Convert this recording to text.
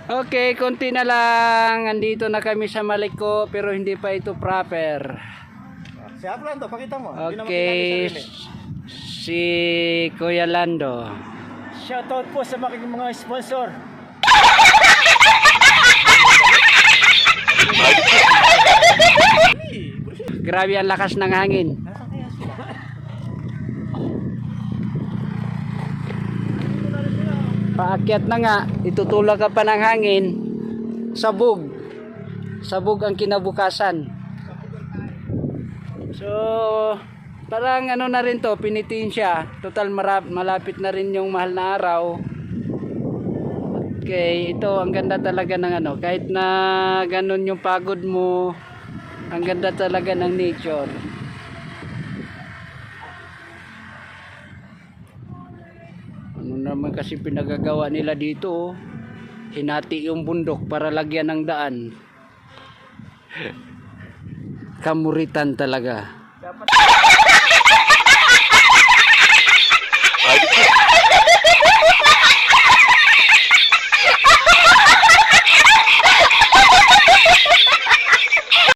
Okay, konti na lang. Andito na kami sa Maliko pero hindi pa ito proper. Si Aplando, pakita mo. Okay, si Kuya Lando. Shoutout po sa mga sponsor. Grabe ang lakas ng hangin. Paakyat na nga, itutulak ka pa ng hangin. Sabog. Sabog ang kinabukasan. So, parang ano na rin to, pinitin siya. Total malapit na rin yung mahal na araw. Okay, ito ang ganda talaga ng ano, kahit na ganun yung pagod mo, ang ganda talaga ng nature. Ano naman kasi pinagagawa nila dito, hinati yung bundok para lagyan ng daan. Kamuritan talaga.